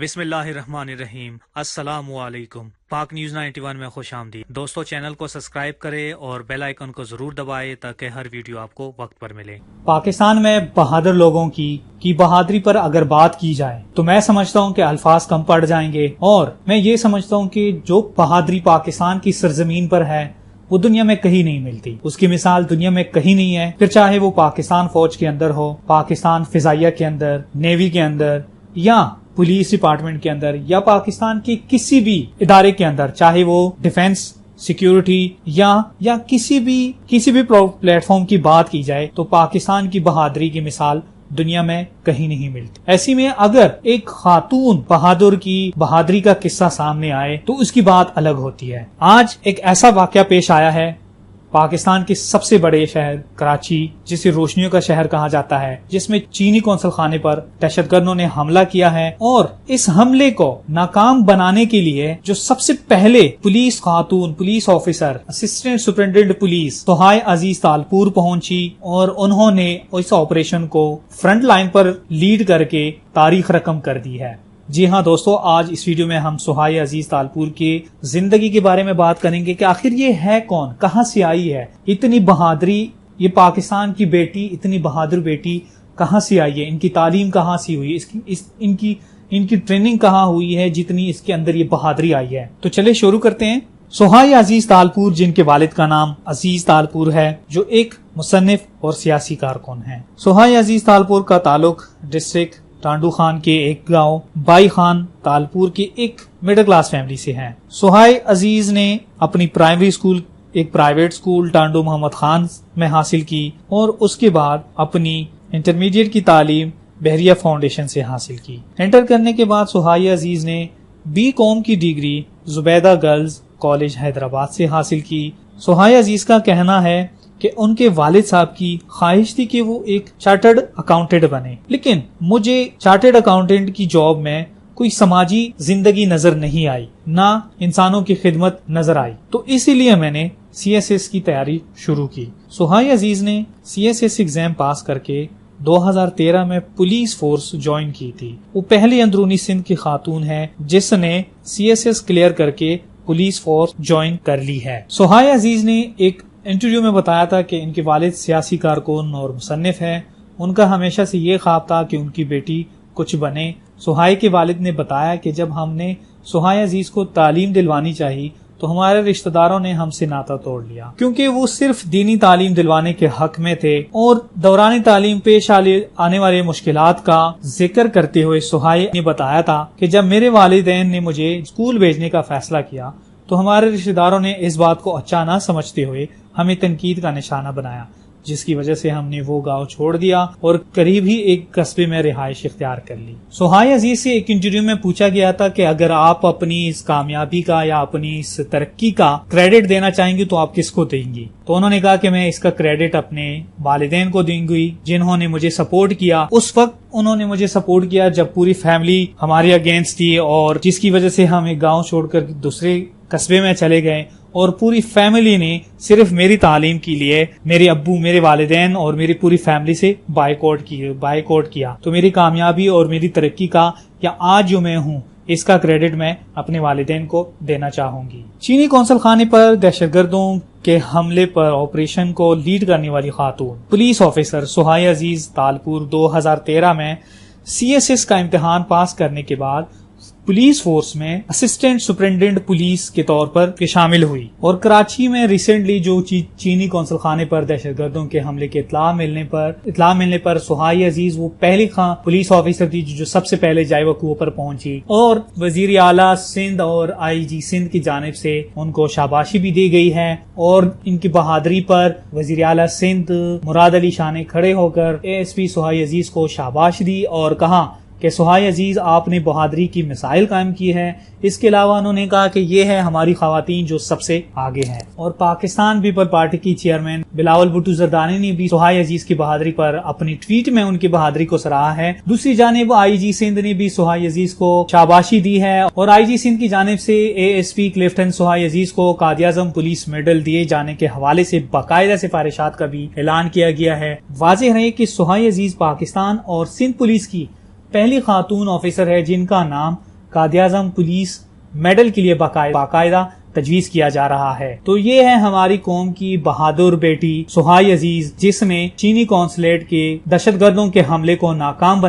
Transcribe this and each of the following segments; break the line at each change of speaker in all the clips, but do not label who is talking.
बिस्मिल्लाहिर्रहमानिर्रहीम। अस्सलामुअलैकुम। पाक न्यूज़ 91 में खुश आमदीद। दोस्तों, चैनल को सब्सक्राइब करें और बेल आइकन को जरूर दबाएं ताकि हर वीडियो आपको वक्त पर मिले।
पाकिस्तान में बहादुर लोगों की बहादुरी पर अगर बात की जाए तो मैं समझता हूँ कि अल्फाज कम पड़ जाएंगे, और मैं ये समझता हूँ कि जो बहादुरी पाकिस्तान की सरजमीन पर है वो दुनिया में कहीं नहीं मिलती। उसकी मिसाल दुनिया में कहीं नहीं है। फिर चाहे वो पाकिस्तान फौज के अंदर हो, पाकिस्तान फिजाइया के अंदर, नेवी के अंदर, या पुलिस डिपार्टमेंट के अंदर, या पाकिस्तान के किसी भी इदारे के अंदर, चाहे वो डिफेंस, सिक्योरिटी या किसी भी प्लेटफॉर्म की बात की जाए तो पाकिस्तान की बहादुरी की मिसाल दुनिया में कहीं नहीं मिलती। ऐसी में अगर एक खातून बहादुर की बहादुरी का किस्सा सामने आए तो उसकी बात अलग होती है। आज एक ऐसा वाकया पेश आया है पाकिस्तान के सबसे बड़े शहर कराची, जिसे रोशनियों का शहर कहा जाता है, जिसमें चीनी कौंसल खाने पर दहशतगर्दों ने हमला किया है। और इस हमले को नाकाम बनाने के लिए जो सबसे पहले पुलिस खातून, police officer, assistant superintendent police Sohai Aziz Talpur पहुंची और उन्होंने इस ऑपरेशन को फ्रंट लाइन पर लीड करके तारीख रकम कर दी है। जी हाँ दोस्तों, आज इस वीडियो में हम सोहाय अजीज तालपुर की जिंदगी के बारे में बात करेंगे कि आखिर ये है कौन, कहां से आई है इतनी बहादुरी, ये पाकिस्तान की बेटी, इतनी बहादुर बेटी कहां से आई है, इनकी तालीम कहां से हुई, इनकी ट्रेनिंग कहां हुई है जितनी इसके अंदर ये बहादुरी आई है। तो चले शुरू करते हैं। सोहाय अजीज तालपुर, जिनके वालिद का नाम अजीज तालपुर है, जो एक मुसन्निफ और सियासी कारकुन है। सोहाय अजीज तालपुर का ताल्लुक डिस्ट्रिक्ट टांडू खान के एक गांव बाई खान तालपुर की एक मिडिल क्लास फैमिली से है। सोहाय अजीज ने अपनी प्राइमरी स्कूल एक प्राइवेट स्कूल टांडू मोहम्मद खान में हासिल की और उसके बाद अपनी इंटरमीडिएट की तालीम बहरिया फाउंडेशन से हासिल की। इंटर करने के बाद सोहाय अजीज ने B.Com की degree Zubaida girls college Hyderabad से हासिल की। सोहाय अजीज का कहना है कि उनके वालिद साहब की ख्वाहिश थी कि वो एक चार्टर्ड अकाउंटेंट बने, लेकिन मुझे चार्टर्ड अकाउंटेंट की जॉब में कोई समाजी जिंदगी नजर नहीं आई, ना इंसानों की खिदमत नजर आई, तो इसीलिए मैंने CSS की तैयारी शुरू की। सोहाय अजीज ने CSS एग्जाम पास करके 2013 में पुलिस फोर्स ज्वाइन की थी। वो पहली अंदरूनी सिंध की खातून है जिसने CSS क्लियर करके पुलिस फोर्स ज्वाइन कर ली है। सोहाय अजीज ने एक इंटरव्यू में बताया था कि इनके वालिद सियासी कारकुन और मुसन्निफ हैं। उनका हमेशा से ये ख्वाब था कि उनकी बेटी कुछ बने। सोहाय के वालिद ने बताया कि जब हमने सोहाय अजीज को तालीम दिलवानी चाहिए तो हमारे रिश्तेदारों ने हमसे नाता तोड़ लिया, क्योंकि वो सिर्फ दीनी तालीम दिलवाने के हक में थे। और दौरान तालीम पेश आने वाले मुश्किलात का जिक्र करते हुए सोहाय ने बताया था कि जब मेरे वालिदैन ने मुझे स्कूल भेजने का फैसला किया तो हमारे रिश्तेदारों ने इस बात को अच्छा ना समझते हुए हमें तनकीद का निशाना बनाया, जिसकी वजह से हमने वो गांव छोड़ दिया और करीब ही एक कस्बे में रिहाइश इख्तियार कर ली। सोहाय अजीज से एक इंटरव्यू में पूछा गया था कि अगर आप अपनी इस कामयाबी का या अपनी इस तरक्की का क्रेडिट देना चाहेंगी तो आप किसको देंगी? तो उन्होंने कहा कि मैं इसका क्रेडिट अपने वालिदैन को दूंगी जिन्होंने मुझे सपोर्ट किया। उस वक्त उन्होंने मुझे सपोर्ट किया जब पूरी फैमिली हमारे अगेंस्ट थी और जिसकी वजह से हम एक गाँव छोड़कर दूसरे कस्बे में चले गए और पूरी फैमिली ने सिर्फ मेरी तालीम के लिए मेरे अब्बू, मेरे वालिदैन और मेरी पूरी फैमिली से बायकॉट किया। तो मेरी कामयाबी और मेरी तरक्की का या आज जो मैं हूँ इसका क्रेडिट मैं अपने वालिदैन को देना चाहूंगी। चीनी कौंसल खाने पर दहशतगर्दों के हमले पर ऑपरेशन को लीड करने वाली खातून पुलिस ऑफिसर सोहाय अजीज तालपुर 2013 में CSS का इम्तिहान पास करने के बाद पुलिस फोर्स में असिस्टेंट सुपरिटेंडेंट पुलिस के तौर पर शामिल हुई और कराची में रिसेंटली जो चीनी कौंसल खाने पर दहशतगर्दों के हमले की इत्तला मिलने पर सोहाय अजीज वो पहली पुलिस ऑफिसर थी जो सबसे पहले जायवा कुओं पर पहुंची और वजीर आला सिंध और IG सिंध की जानिब से उनको शाबाशी भी दी गई है। और इनकी बहादुरी पर वजीर आला सिंध मुराद अली शाह ने खड़े होकर ASP सोहाय अजीज को शाबाश दी और कहा कि सोहाय अजीज आपने बहादुरी की मिसाइल कायम की है। इसके अलावा उन्होंने कहा कि ये है हमारी खवातीन जो सबसे आगे हैं। और पाकिस्तान पीपल पार्टी की चेयरमैन बिलावल भुट्टो जरदानी ने भी सोहाय अजीज की बहादुरी पर अपनी ट्वीट में उनकी बहादुरी को सराहा है। दूसरी जानिब IG सिंध ने भी सोहाय अजीज को शाबाशी दी है और IG सिंध की जानिब से ASP लेफ्टिनेंट सोहाय अजीज को कायद-ए-आज़म पुलिस मेडल दिए जाने के हवाले से बाकायदा सिफारिशात का भी ऐलान किया गया है। वाज़ेह है कि सोहाय अजीज पाकिस्तान और सिंध पुलिस की पहली खातून ऑफिसर है जिनका नाम कायद-ए-आज़म पुलिस मेडल के लिए बाकायदा तजवीज किया जा रहा है। तो ये है हमारी कौम की बहादुर बेटी सुहाई अजीज, जिसने चीनी कौंसलेट के दहशतगर्दों के हमले को नाकाम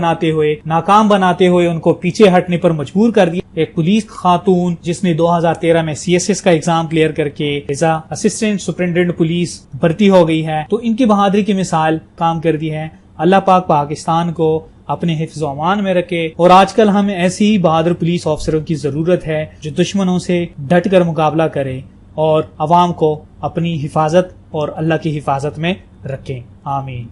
बनाते हुए उनको पीछे हटने पर मजबूर कर दिया। एक पुलिस खातून जिसने 2013 में CSS का एग्जाम क्लियर करके एज असिस्टेंट सुपरिटेंडेंट पुलिस भर्ती हो गई है। तो इनकी बहादुरी की मिसाल काम कर दी है। अल्लाह पाक पाकिस्तान को अपने हिफ्ज़ अमान में रखे और आजकल हमें ऐसी ही बहादुर पुलिस ऑफिसरों की जरूरत है जो दुश्मनों से डट कर मुकाबला करें और अवाम को अपनी हिफाजत और अल्लाह की हिफाजत में रखें। आमीन।